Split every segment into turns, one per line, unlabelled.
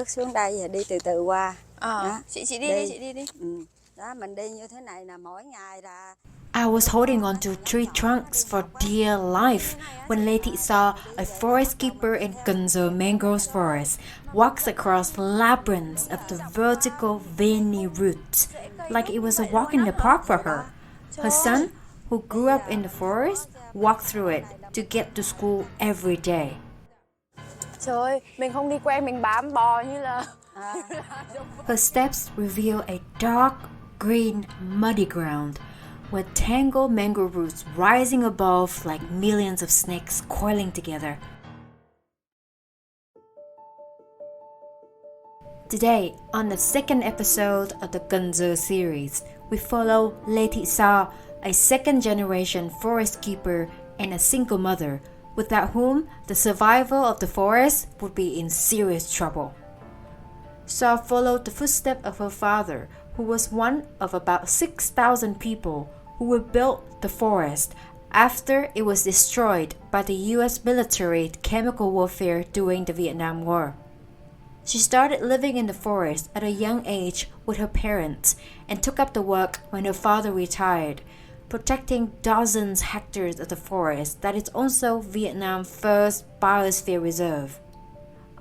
Xuống đây rồi đi từ từ qua. Đó,
chị đi.
Đó, mình đi như thế này là mỗi ngày là.
I was holding on to tree trunks for dear life when Lê Thị So, a forest keeper in Can Gio mangroves forest, walks across labyrinths of the vertical veiny roots, like it was a walk in the park for her. Her son, who grew up in the forest, walked through it to get to school every day.
Trời ơi, mình không đi quen, mình bám bò như là...
Her steps reveal a dark, green, muddy ground, with tangled mangrove roots rising above like millions of snakes coiling together. Today, on the second episode of the Can Gio series, we follow Lê Thị So, a second-generation forest keeper and a single mother, without whom the survival of the forest would be in serious trouble. So followed the footsteps of her father, who was one of about 6,000 people who rebuilt the forest after it was destroyed by the US military chemical warfare during the Vietnam War. She started living in the forest at a young age with her parents and took up the work when her father retired, protecting dozens hectares of the forest that is also Vietnam's first biosphere reserve.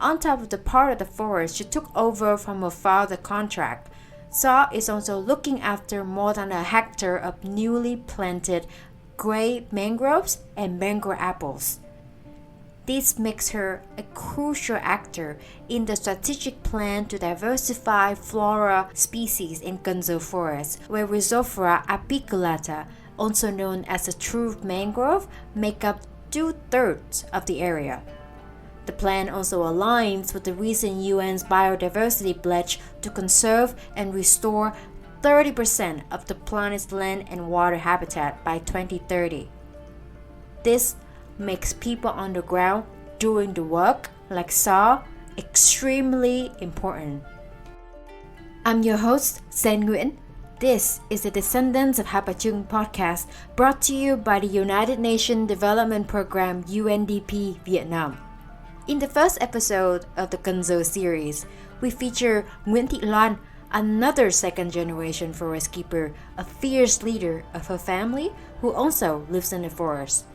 On top of the part of the forest she took over from her father's contract, So is also looking after more than a hectare of newly planted gray mangroves and mango apples. This makes her a crucial actor in the strategic plan to diversify flora species in Can Gio forest, where Rhizophora apiculata, also known as the true mangrove, make up 2/3 of the area. The plan also aligns with the recent UN's biodiversity pledge to conserve and restore 30% of the planet's land and water habitat by 2030. This makes people on the ground doing the work, like So, extremely important. I'm your host, Sen Nguyễn. This is the Descendants of Trung podcast, brought to you by the United Nations Development Program UNDP Vietnam. In the first episode of the Can Gio series, we feature Nguyễn Thị Loan, another second-generation forest keeper, a fierce leader of her family who also lives in the forest.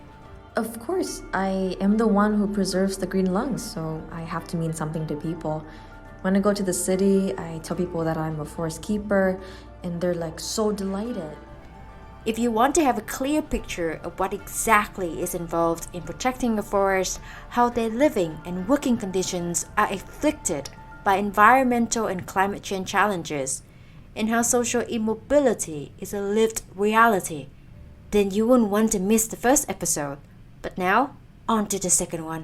Of course, I am the one who preserves the green lungs, so I have to mean something to people. When I go to the city, I tell people that I'm a forest keeper, and they're like so delighted.
If you want to have a clear picture of what exactly is involved in protecting the forest, how their living and working conditions are afflicted by environmental and climate change challenges, and how social immobility is a lived reality, then you won't want to miss the first episode. But now, on to the second one.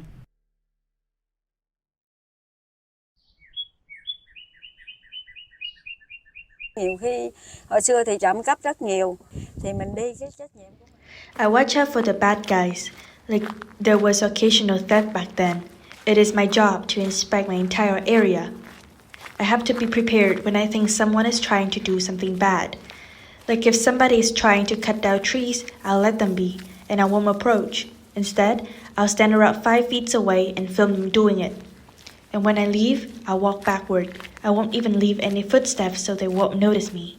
Nhiều khi hồi xưa thì trộm cắp rất nhiều, thì mình đi cái trách nhiệm của mình.
I watch out for the bad guys, like there was occasional theft back then. It is my job to inspect my entire area. I have to be prepared when I think someone is trying to do something bad. Like if somebody is trying to cut down trees, I'll let them be, and I won't approach. Instead, I'll stand around 5 feet away and film them doing it. And when I leave, I'll walk backward. I won't even leave any footsteps so they won't notice me.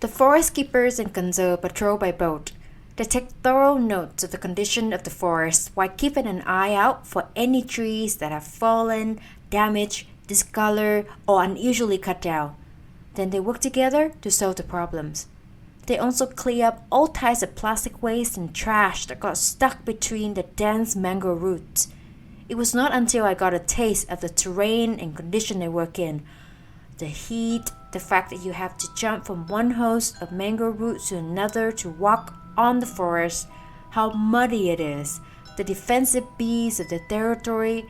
The forest keepers in Can Gio patrol by boat. They take thorough notes of the condition of the forest while keeping an eye out for any trees that have fallen, damaged, discolored, or unusually cut down. Then they work together to solve the problems. They also clear up all types of plastic waste and trash that got stuck between the dense mangrove roots. It was not until I got a taste of the terrain and condition they work in, the heat, the fact that you have to jump from one host of mangrove roots to another to walk on the forest, how muddy it is, the defensive beasts of the territory,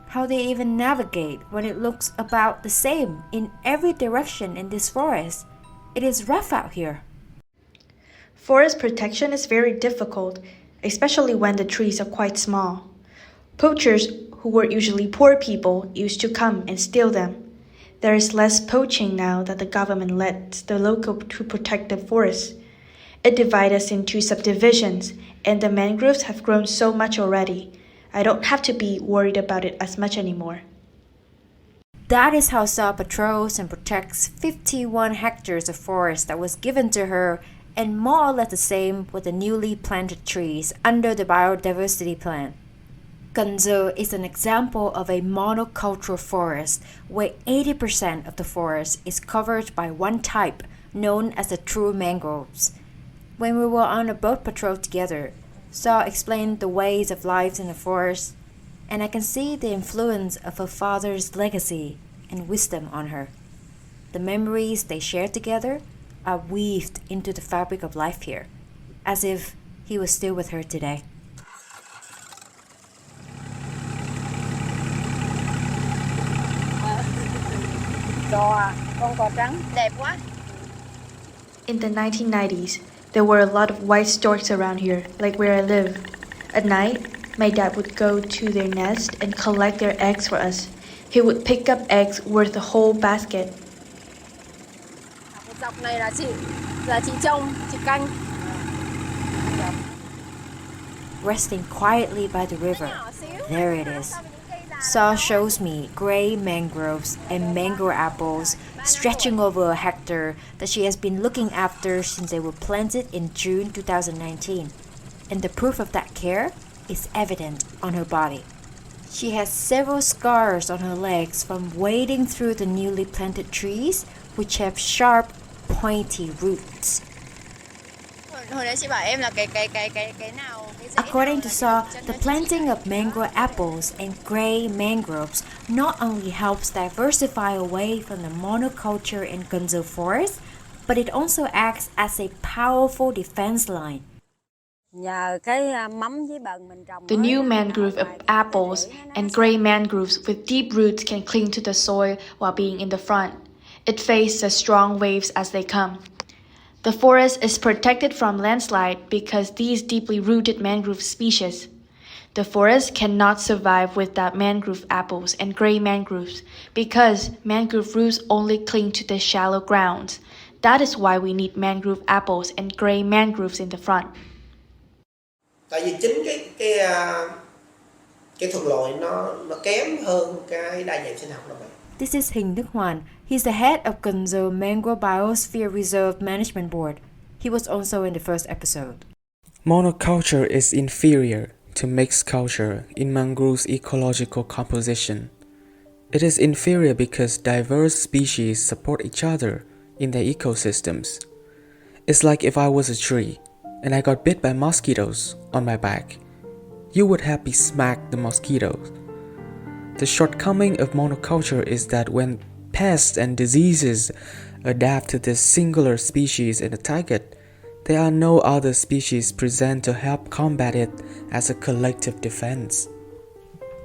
how they even navigate when it looks about the same in every direction in this forest. It is rough out here.
Forest protection is very difficult, especially when the trees are quite small. Poachers, who were usually poor people, used to come and steal them. There is less poaching now that the government lets the local to protect the forest. It divides us into subdivisions, and the mangroves have grown so much already. I don't have to be worried about it as much anymore.
That is how Saw patrols and protects 51 hectares of forest that was given to her, and more or less the same with the newly planted trees under the biodiversity plan. Can Gio is an example of a monoculture forest where 80% of the forest is covered by one type known as the true mangroves. When we were on a boat patrol together, Saw explained the ways of life in the forest, and I can see the influence of her father's legacy and wisdom on her. The memories they shared together are weaved into the fabric of life here, as if he was still with her today.
Con cò trắng.
Đẹp quá.
In the 1990s, there were a lot of white storks around here, like where I live. At night, my dad would go to their nest and collect their eggs for us. He would pick up eggs worth a whole basket.
Một dọc này là chị trông, chị canh.
Resting quietly by the river, there it is. Saw shows me gray mangroves and mango apples stretching over a hectare that she has been looking after since they were planted in June 2019. And the proof of that care is evident on her body. She has several scars on her legs from wading through the newly planted trees, which have sharp, pointy roots.
Hồi nãy chị bảo em là cái nào cái dãy
According
nào
to
là
Saw,
chân
the
chân
planting of mango apples and gray mangroves not only helps diversify away from the monoculture in Can Gio forest, but it also acts as a powerful defense line.
Nhờ cái mắm với bần mình trồng.
The new mangrove of apples and gray mangroves with deep roots can cling to the soil while being in the front. It faces the strong waves as they come. The forest is protected from landslide because these deeply rooted mangrove species. The forest cannot survive without mangrove apples and gray mangroves because mangrove roots only cling to the shallow grounds. That is why we need mangrove apples and gray mangroves in the front.
Tại vì chính cái thuận lợi nó kém hơn cái đa dạng sinh học đó vậy.
This is Huynh Duc Hoan. He's the head of Can Gio Mangrove Biosphere Reserve Management Board. He was also in the first episode.
Monoculture is inferior to mixed culture in mangrove's ecological composition. It is inferior because diverse species support each other in their ecosystems. It's like if I was a tree and I got bit by mosquitoes on my back. You would happy smack the mosquitoes. The shortcoming of monoculture is that when pests and diseases adapt to this singular species and attack it, there are no other species present to help combat it as a collective defense.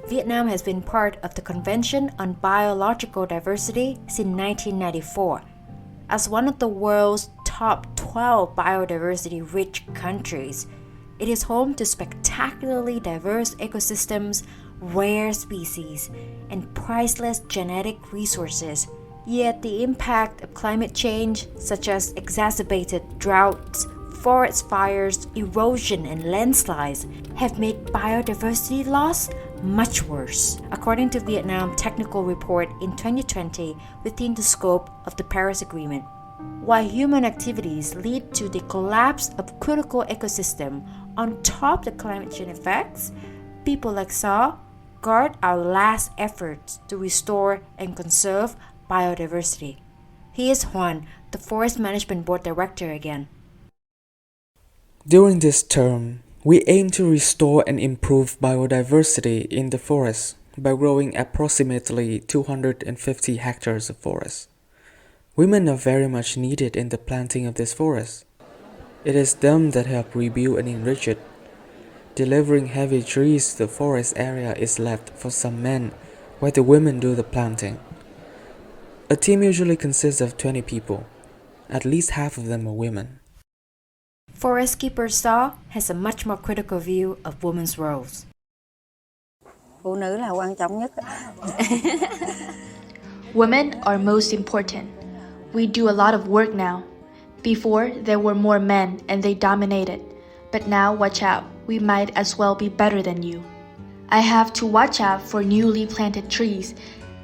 Vietnam has been part of the Convention on Biological Diversity since 1994. As one of the world's top 12 biodiversity-rich countries, it is home to spectacularly diverse ecosystems, rare species, and priceless genetic resources. Yet the impact of climate change, such as exacerbated droughts, forest fires, erosion, and landslides, have made biodiversity loss much worse, according to Vietnam Technical Report in 2020 within the scope of the Paris Agreement. While human activities lead to the collapse of critical ecosystem on top of the climate change effects, people like Saw guard our last efforts to restore and conserve biodiversity. He is Hoan, the Forest Management Board Director again.
During this term, we aim to restore and improve biodiversity in the forest by growing approximately 250 hectares of forest. Women are very much needed in the planting of this forest. It is them that help rebuild and enrich it. Delivering heavy trees to the forest area is left for some men, while the women do the planting. A team usually consists of 20 people. At least half of them are women.
Forest Keeper Saw has a much more critical view of women's roles.
Phụ nữ là quan trọng nhất.
Women are most important. We do a lot of work now. Before, there were more men and they dominated. But now, watch out, we might as well be better than you. I have to watch out for newly planted trees.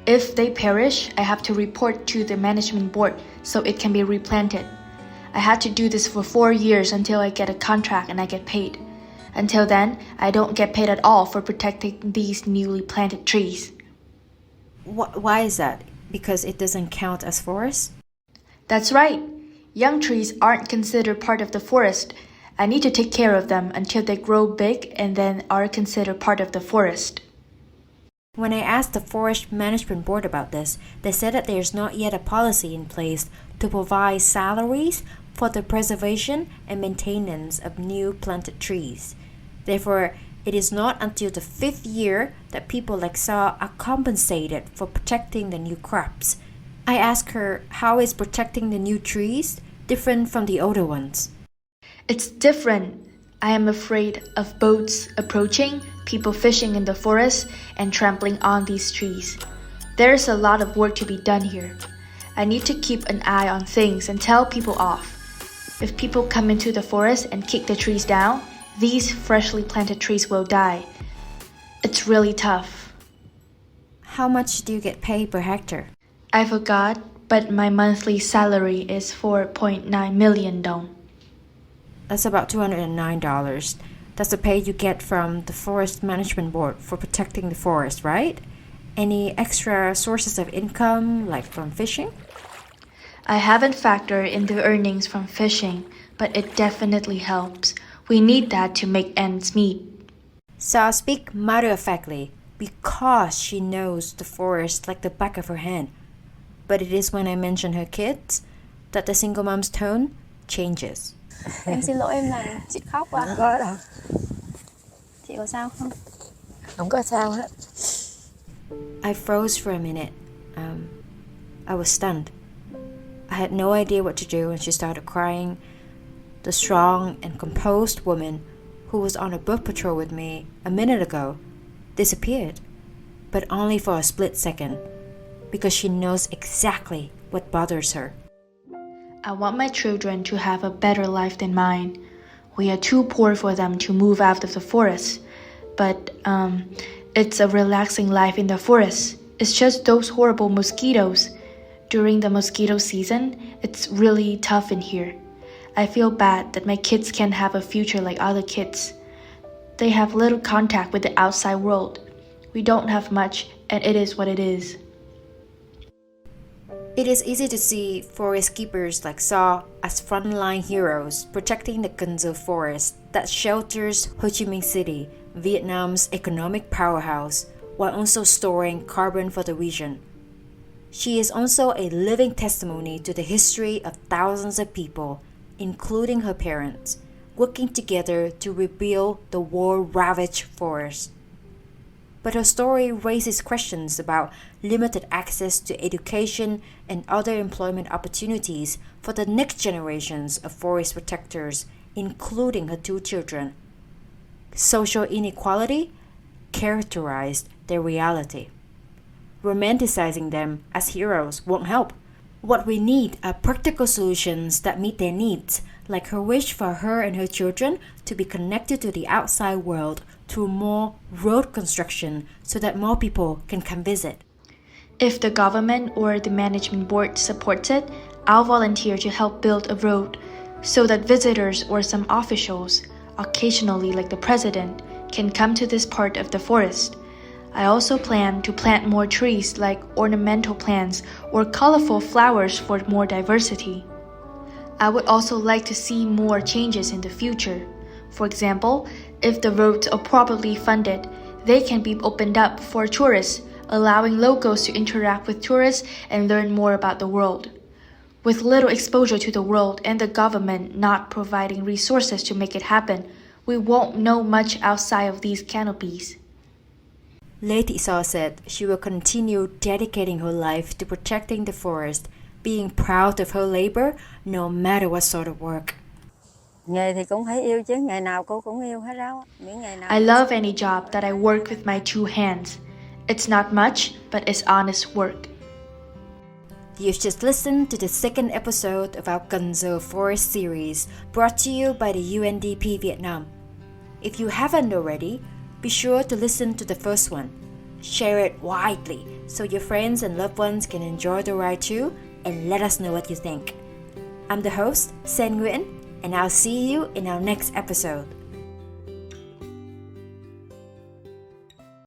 If they perish, I have to report to the management board so it can be replanted. I had to do this for 4 years until I get a contract and I get paid. Until then, I don't get paid at all for protecting these newly planted trees.
Why is that? Because it doesn't count as forest?
That's right. Young trees aren't considered part of the forest. I need to take care of them until they grow big and then are considered part of the forest.
When I asked the Forest Management Board about this, they said that there's not yet a policy in place to provide salaries for the preservation and maintenance of new planted trees. Therefore, it is not until the 5th year that people like Sa are compensated for protecting the new crops. I asked her how is protecting the new trees different from the older ones.
It's different. I am afraid of boats approaching, people fishing in the forest, and trampling on these trees. There's a lot of work to be done here. I need to keep an eye on things and tell people off. If people come into the forest and kick the trees down, these freshly planted trees will die. It's really tough.
How much do you get paid per hectare?
I forgot, but my monthly salary is 4.9 million dong.
That's about $209. That's the pay you get from the Forest Management Board for protecting the forest, right? Any extra sources of income, like from fishing?
I haven't factored in the earnings from fishing, but it definitely helps. We need that to make ends meet.
Sa speak matter-of-factly because she knows the forest like the back of her hand. But it is when I mention her kids that the single mom's tone changes.
Em xin lỗi, em làm chị khóc
Không
ạ.
có đâu,
Chị có sao không?
không có sao hết.
I froze for a minute. I was stunned. I had no idea what to do when she started crying. The strong and composed woman who was on a boat patrol with me a minute ago disappeared, but only for a split second, because she knows exactly what bothers her.
I want my children to have a better life than mine. We are too poor for them to move out of the forest. But it's a relaxing life in the forest. It's just those horrible mosquitoes. During the mosquito season, it's really tough in here. I feel bad that my kids can't have a future like other kids. They have little contact with the outside world. We don't have much, and it is what it is.
It is easy to see forest keepers like Sa as frontline heroes protecting the Can Gio forest that shelters Ho Chi Minh City, Vietnam's economic powerhouse, while also storing carbon for the region. She is also a living testimony to the history of thousands of people, including her parents, working together to rebuild the war-ravaged forest. But her story raises questions about limited access to education and other employment opportunities for the next generations of forest protectors, including her 2 children. Social inequality characterized their reality. Romanticizing them as heroes won't help. What we need are practical solutions that meet their needs, like her wish for her and her children to be connected to the outside world through more road construction so that more people can come visit.
If the government or the management board supports it, I'll volunteer to help build a road so that visitors or some officials, occasionally like the president, can come to this part of the forest. I also plan to plant more trees like ornamental plants or colorful flowers for more diversity. I would also like to see more changes in the future. For example, if the roads are properly funded, they can be opened up for tourists, allowing locals to interact with tourists and learn more about the world. With little exposure to the world and the government not providing resources to make it happen, we won't know much outside of these canopies.
Thi So said she will continue dedicating her life to protecting the forest, being proud of her labor no matter what sort of work.
Nghề thì cũng phải yêu chứ, ngày nào cô cũng yêu hết đó. Miễn ngày nào
I love any job that I work with my 2 hands. It's not much, but it's honest work.
You've just listened to the 2nd episode of our Can Gio Forest series, brought to you by the UNDP Vietnam. If you haven't already, be sure to listen to the first one. share it widely so your friends and loved ones can enjoy the ride too, and let us know what you think. I'm the host, Sen Nguyen, and I'll see you in our next episode.